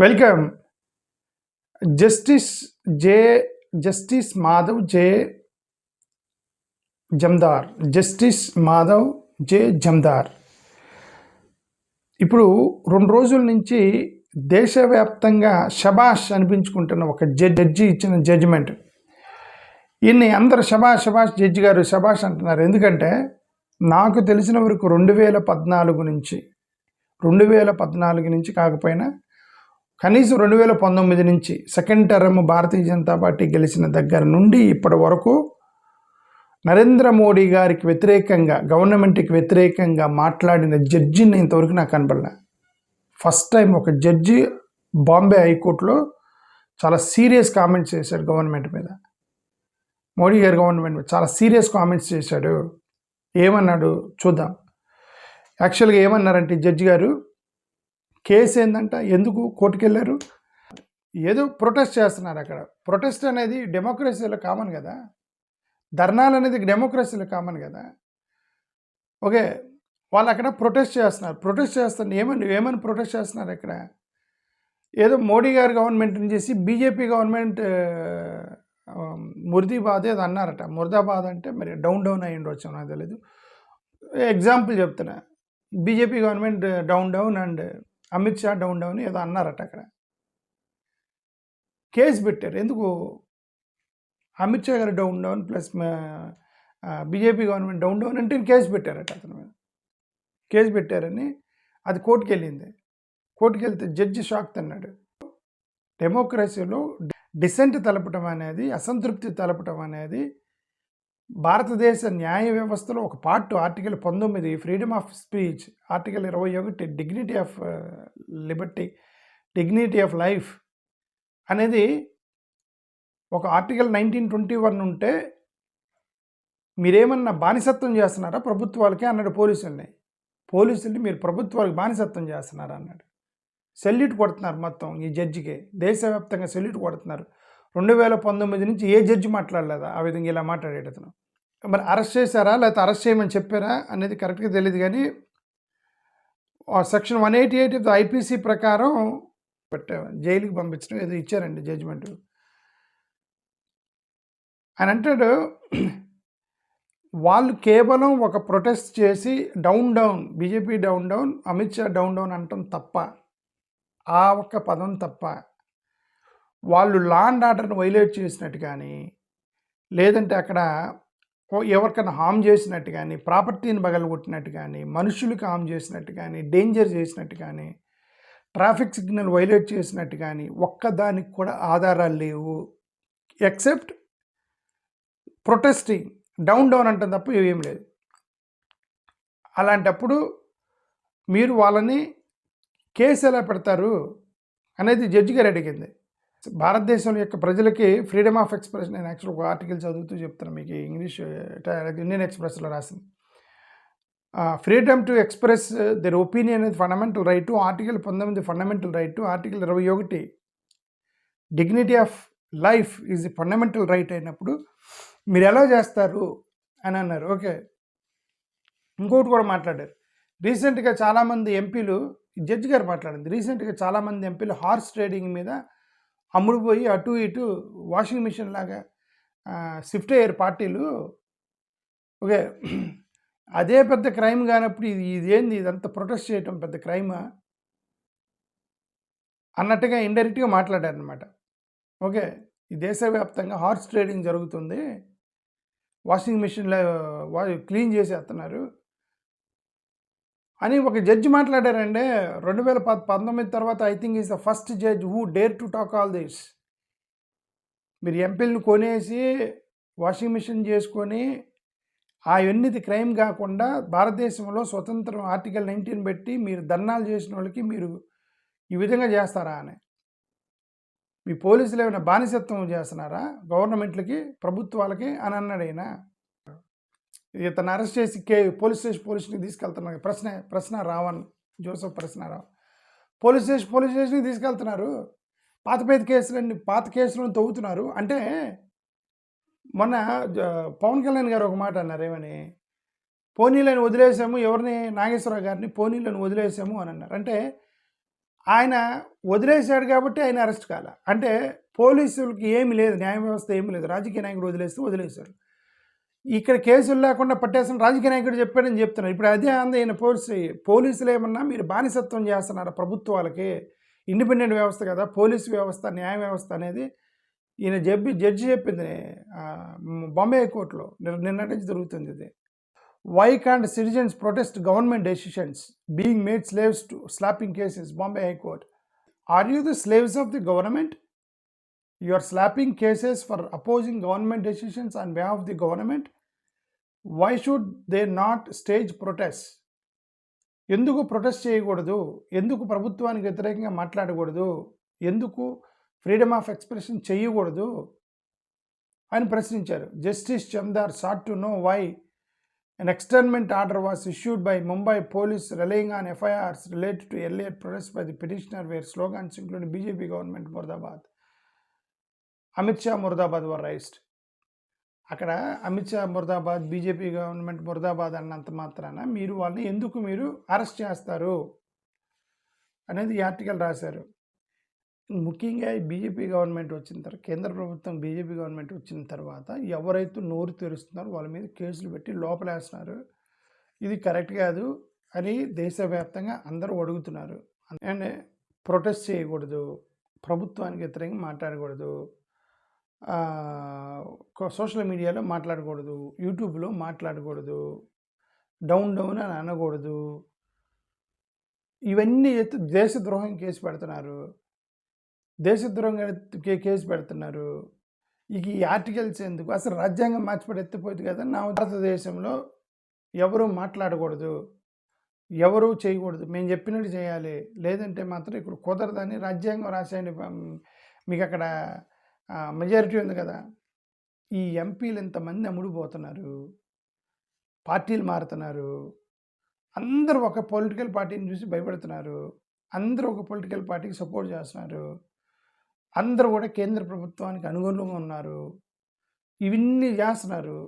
Welcome. Justice J justice Madhav J Jamdar. Justice Madhav J Jamdar ఇప్పుడు 2 రోజుల నుంచి దేశవ్యాప్తంగా శబాష్ అనిపించుకుంటున్న ఒక జడ్జి ఇచ్చిన జడ్జిమెంట్. ఈయన్ని అందరు శబాష్ శబాష్ జడ్జి గారు శబాష్ అంటున్నారు. ఎందుకంటే నాకు తెలిసిన వరకు 2014 నుంచి కాకపోయినా కనీసం 2019 నుంచి second term Bharatiya Janata party గెలిచిన దగ్గర నుండి ఇప్పటి వరకు నరేంద్ర మోడీ గారికి వ్యతిరేకంగా, గవర్నమెంట్కి వ్యతిరేకంగా మాట్లాడిన జడ్జిని ఇంతవరకు నాకు కనబడలే. ఫస్ట్ టైం ఒక జడ్జి బాంబే హైకోర్టులో చాలా సీరియస్ కామెంట్స్ చేశాడు గవర్నమెంట్ మీద. మోడీ గారి గవర్నమెంట్ మీద చాలా సీరియస్ కామెంట్స్ చేశాడు. ఏమన్నాడు చూద్దాం. యాక్చువల్గా ఏమన్నారంటే జడ్జి గారు, కేసు ఏందంట, ఎందుకు కోర్టుకు వెళ్ళారు, ఏదో ప్రొటెస్ట్ చేస్తున్నారు. అక్కడ ప్రొటెస్ట్ అనేది డెమోక్రసీలో కామన్ కదా, ధర్నాలు అనేది డెమోక్రసీలో కామన్ కదా. ఓకే, వాళ్ళు అక్కడ ప్రొటెస్ట్ చేస్తున్నారు. ఏమని ప్రొటెస్ట్ చేస్తున్నారు ఇక్కడ? ఏదో మోడీ గారి గవర్నమెంట్ని చేసి బీజేపీ గవర్నమెంట్ ముర్దాబాద్ ఏదో అన్నారట. ముర్దాబాద్ అంటే మరి డౌన్ అయ్యి ఉండొచ్చు, నాకు తెలియదు. ఎగ్జాంపుల్ చెప్తున్నా, BJP government down and Amit Shah down ఏదో అన్నారట. అక్కడ కేసు పెట్టారు. ఎందుకు? అమిత్ షా గారు down plus BJP government down అంటే కేసు పెట్టారట. అతని మీద కేసు పెట్టారని అది కోర్టుకు వెళ్ళింది. కోర్టుకు వెళ్తే జడ్జి షాక్ తిన్నాడు. డెమోక్రసీలో డిసెంట్ తెలపటం అనేది, అసంతృప్తి తెలపటం అనేది భారతదేశ న్యాయ వ్యవస్థలో ఒక part. Article 19 freedom of speech, article 21 dignity of Liberty, dignity of life అనేది ఒక ఆర్టికల్ 1921 ఉంటే మీరేమన్నా బానిసత్వం చేస్తున్నారా ప్రభుత్వాలకి అన్నాడు పోలీసుల్ని మీరు ప్రభుత్వాలకు బానిసత్వం చేస్తున్నారా అన్నాడు. సెల్యూట్ కొడుతున్నారు మొత్తం ఈ జడ్జికి, దేశవ్యాప్తంగా సెల్యూట్ కొడుతున్నారు. 2019 నుంచి ఏ జడ్జి మాట్లాడలేదా ఆ విధంగా ఇలా మాట్లాడేటతను. మరి అరెస్ట్ చేశారా లేకపోతే అరెస్ట్ చేయమని చెప్పారా అనేది కరెక్ట్గా తెలియదు. కానీ సెక్షన్ 188 ఆఫ్ ద ఐపీసీ ప్రకారం జైలుకి పంపించడం ఏదో ఇచ్చారండి జడ్జిమెంట్. ఆయన అంటాడు, వాళ్ళు కేవలం ఒక ప్రొటెస్ట్ చేసి down BJP down Amit Shah down అంటాం తప్ప, ఆ ఒక్క పదం తప్ప వాళ్ళు లా అండ్ ఆర్డర్ని వైలేట్ చేసినట్టు కానీ, లేదంటే అక్కడ ఎవరికైనా హామ్ చేసినట్టు కానీ, ప్రాపర్టీని పగలగొట్టినట్టు కానీ, మనుషులకు హామ్ చేసినట్టు కానీ, డేంజర్ చేసినట్టు కానీ, ట్రాఫిక్ సిగ్నల్ వైలేట్ చేసినట్టు కానీ ఒక్కదానికి కూడా ఆధారాలు లేవు. ఎక్సెప్ట్ ప్రొటెస్టింగ్ డౌన్ అంటాం తప్ప ఏం లేదు. అలాంటప్పుడు మీరు వాళ్ళని కేసు ఎలా పెడతారు అనేది జడ్జి గారు అడిగింది. భారతదేశం యొక్క ప్రజలకి ఫ్రీడమ్ ఆఫ్ ఎక్స్ప్రెషన్, నేను యాక్చువల్ ఒక ఆర్టికల్ చదువుతూ చెప్తాను మీకు, ఇంగ్లీష్ ఇండియన్ ఎక్స్ప్రెస్లో రాసింది. Freedom to express their opinion అనేది fundamental right, article 19 fundamental right, article 21 dignity of life is fundamental right అయినప్పుడు మీరు ఎలా చేస్తారు అని అన్నారు. ఓకే, ఇంకోటి కూడా మాట్లాడారు. రీసెంట్గా చాలామంది ఎంపీలు, జడ్జి గారు మాట్లాడింది, రీసెంట్గా చాలామంది ఎంపీలు హార్స్ ట్రేడింగ్ మీద అమ్ముడుపోయి అటు ఇటు వాషింగ్ మిషన్ లాగా షిఫ్ట్ అయ్యారు పార్టీలు. ఓకే, అదే పెద్ద క్రైమ్ కానప్పుడు ఇదేంది, ఇదంతా ప్రొటెస్ట్ చేయటం పెద్ద క్రైమా అన్నట్టుగా ఇండైరెక్ట్గా మాట్లాడారనమాట. ఓకే, ఈ దేశవ్యాప్తంగా హార్స్ ట్రేడింగ్ జరుగుతుంది, వాషింగ్ మిషన్లో క్లీన్ చేసేస్తున్నారు అని ఒక జడ్జి మాట్లాడారంటే 2019 తర్వాత I think is the first judge who dare to talk all this. మీరు ఎంపీలను కొనేసి వాషింగ్ మిషన్ చేసుకొని అవన్నీది క్రైమ్ కాకుండా భారతదేశంలో స్వతంత్రం ఆర్టికల్ 19 పెట్టి మీరు ధర్నాలు చేసిన వాళ్ళకి మీరు ఈ విధంగా చేస్తారా అని, మీ పోలీసులు ఏమైనా బానిసత్వం చేస్తున్నారా గవర్నమెంట్లకి, ప్రభుత్వాలకి అని అన్నాడు ఆయన. ఇతను అరెస్ట్ చేసి పోలీస్ స్టేషన్కి తీసుకెళ్తున్నారు. ప్రశ్న రావణ్ జోసెఫ్ ప్రశ్నారావు పోలీస్ స్టేషన్కి తీసుకెళ్తున్నారు. పాత కేసులను తవ్వుతున్నారు. అంటే మొన్న పవన్ కళ్యాణ్ గారు ఒక మాట అన్నారు, ఏమని, పోనీలను వదిలేసాము, ఎవరిని, నాగేశ్వరరావు గారిని పోనీలను వదిలేసాము అని అన్నారు. అంటే ఆయన వదిలేశాడు కాబట్టి ఆయన అరెస్ట్ కాల. అంటే పోలీసులకి ఏమి లేదు, న్యాయ వ్యవస్థ ఏమి లేదు. రాజకీయ నాయకుడు వదిలేస్తే వదిలేశారు. ఇక్కడ కేసులు లేకుండా పట్టేసిన రాజకీయ నాయకుడు చెప్పాడని చెప్తున్నారు. ఇప్పుడు అదే ఆయన పోలీసులు ఏమన్నా మీరు బానిసత్వం చేస్తున్నారు ప్రభుత్వాలకి. ఇండిపెండెంట్ వ్యవస్థ కదా పోలీసు వ్యవస్థ, న్యాయ వ్యవస్థ అనేది. ఈయన జడ్జి చెప్పింది బాంబే హైకోర్టులో నిన్నటి నుంచి జరుగుతుంది ఇది. Why can't citizens protest government decisions being made slaves to slapping cases Bombay high court. Are you the slaves of the government? You are slapping cases for opposing government decisions on behalf of the government. Why should they not stage protests? ఎందుకు protest చేయకూడదు? ఎందుకు ప్రభుత్వానికి వ్యతిరేకంగా మాట్లాడకూడదు? ఎందుకు freedom of expression చేయకూడదు అని ప్రశ్నించారు. Justice Chandar sought to know why an externment order was issued by Mumbai police relying on FIRs related to earlier protests by the petitioner where slogans including BJP government Murdabad, Amit Shah ముర్దాబాద్ were raised. అక్కడ అమిత్ షా ముర్దాబాద్, BJP government ముర్దాబాద్ అన్నంత మాత్రాన మీరు వాళ్ళని ఎందుకు మీరు అరెస్ట్ చేస్తారు అనేది ఈ ఆర్టికల్ రాశారు. ముఖ్యంగా ఈ బీజేపీ గవర్నమెంట్ వచ్చిన తర్వాత, కేంద్ర ప్రభుత్వం బీజేపీ గవర్నమెంట్ వచ్చిన తర్వాత ఎవరైతే నోరు తెరుస్తున్నారో వాళ్ళ మీద కేసులు పెట్టి లోపలేస్తున్నారు. ఇది కరెక్ట్ కాదు అని దేశవ్యాప్తంగా అందరూ అడుగుతున్నారు. అండ్ ప్రొటెస్ట్ చేయకూడదు, ప్రభుత్వానికి వ్యతిరేకంగా మాట్లాడకూడదు, సోషల్ మీడియాలో మాట్లాడకూడదు, యూట్యూబ్లో మాట్లాడకూడదు, డౌన్ అని అనకూడదు. ఇవన్నీ దేశద్రోహం కేసు పెడుతున్నారు. దేశద్రోహం కేసు పెడుతున్నారు. ఇక ఈ ఆర్టికల్స్ ఎందుకు? అసలు రాజ్యాంగం మార్చిపడి ఎత్తిపోయింది కదా. నా భారతదేశంలో ఎవరు మాట్లాడకూడదు, ఎవరు చేయకూడదు, మేము చెప్పినట్టు చేయాలి, లేదంటే మాత్రం ఇక్కడ కుదరదని రాజ్యాంగం రాసేయండి. మీకు అక్కడ మెజారిటీ ఉంది కదా. ఈ ఎంపీలు ఎంతమంది అమ్ముడుపోతున్నారు, పార్టీలు మారుతున్నారు, అందరూ ఒక పొలిటికల్ పార్టీని చూసి భయపడుతున్నారు, అందరూ ఒక పొలిటికల్ పార్టీకి సపోర్ట్ చేస్తున్నారు, అందరూ కూడా కేంద్ర ప్రభుత్వానికి అనుగుణంగా ఉన్నారు, ఇవన్నీ చేస్తున్నారు.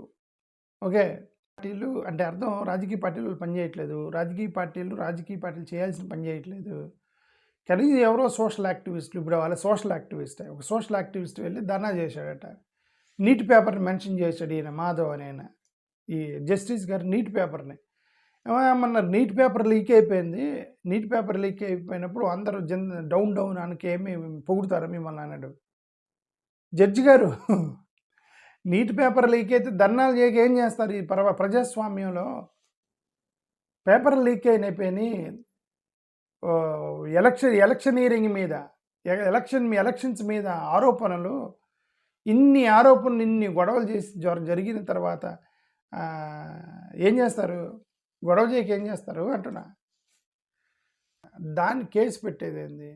ఓకే, పార్టీలు అంటే అర్థం రాజకీయ పార్టీలు పనిచేయట్లేదు, రాజకీయ పార్టీలు చేయాల్సిన పని చేయట్లేదు. కానీ ఎవరో సోషల్ యాక్టివిస్టులు, ఇప్పుడు వాళ్ళ సోషల్ యాక్టివిస్ట్, ఒక సోషల్ యాక్టివిస్ట్ వెళ్ళి ధర్నా చేశాడట. నీట్ పేపర్ని మెన్షన్ చేశాడు ఈయన మాధవ్ అని. ఆయన ఈ జస్టిస్ గారు నీట్ పేపర్ని ఏమన్నారు, నీట్ పేపర్ లీక్ అయిపోయింది, నీట్ పేపర్ లీక్ అయిపోయినప్పుడు అందరూ డౌన్ అనకి ఏమి పొగుడుతారా మిమ్మల్ని అన్నాడు. జడ్జి గారు నీట్ పేపర్ లీక్ అయితే ధర్నాలు చేయక ఏం చేస్తారు? ఈ ప్రజాస్వామ్యంలో పేపర్ లీక్ అయిపోయినాయి. ఎలక్షనీరింగ్ మీద, ఎలక్షన్స్ మీద ఆరోపణలు, ఇన్ని గొడవలు చేసి జరిగిన తర్వాత ఏం చేస్తారు? గొడవ చేయక ఏం చేస్తారు అంటున్నా. దాన్ని కేసు పెట్టేది ఏంది?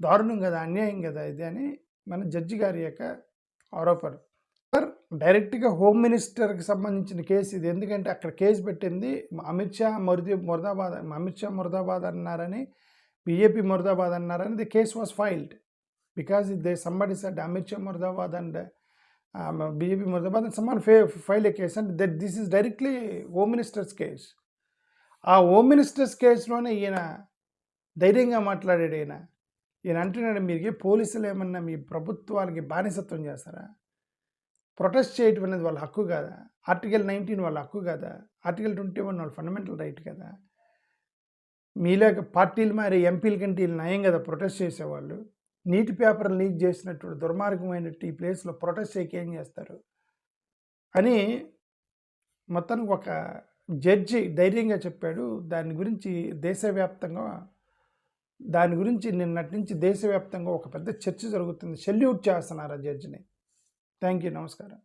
దారుణం కదా, అన్యాయం కదా ఇది అని మన జడ్జి గారి యొక్క ఆరోపణ. డైరెక్ట్గా హోమ్ మినిస్టర్కి సంబంధించిన కేసు ఇది. ఎందుకంటే అక్కడ కేసు పెట్టింది అమిత్ షా ముర్దాబాద్ అన్నారని, బీజేపీ ముర్దాబాద్ అన్నారని the case was filed because somebody said Amit Shah murdabad and BJP murdabad and someone file A case and this is directly home ministers case. ఆ హోమ్ మినిస్టర్స్ కేసులోనే ఈయన ధైర్యంగా మాట్లాడాడు. ఈయన అంటున్నాడు, మీరు పోలీసులు ఏమన్నా మీ ప్రభుత్వాలకి బానిసత్వం చేస్తారా? ప్రొటెస్ట్ చేయటం అనేది వాళ్ళ హక్కు కదా. ఆర్టికల్ 19 వాళ్ళ హక్కు కదా. ఆర్టికల్ 21 వాళ్ళ ఫండమెంటల్ రైట్ కదా. మీలాగ పార్టీలు మారి ఎంపీల కంటే వీళ్ళు నయం కదా ప్రొటెస్ట్ చేసేవాళ్ళు. నీటి పేపర్ లీక్ చేసినట్టు దుర్మార్గమైనట్టు ఈ ప్లేస్లో ప్రొటెస్ట్ చేయక ఏం చేస్తారు అని మొత్తానికి ఒక జడ్జి ధైర్యంగా చెప్పాడు. దాని గురించి నిన్నటి నుంచి దేశవ్యాప్తంగా ఒక పెద్ద చర్చ జరుగుతుంది. సెల్యూట్ చేస్తున్నారు ఆ జడ్జిని. థ్యాంక్ యూ, నమస్కారం.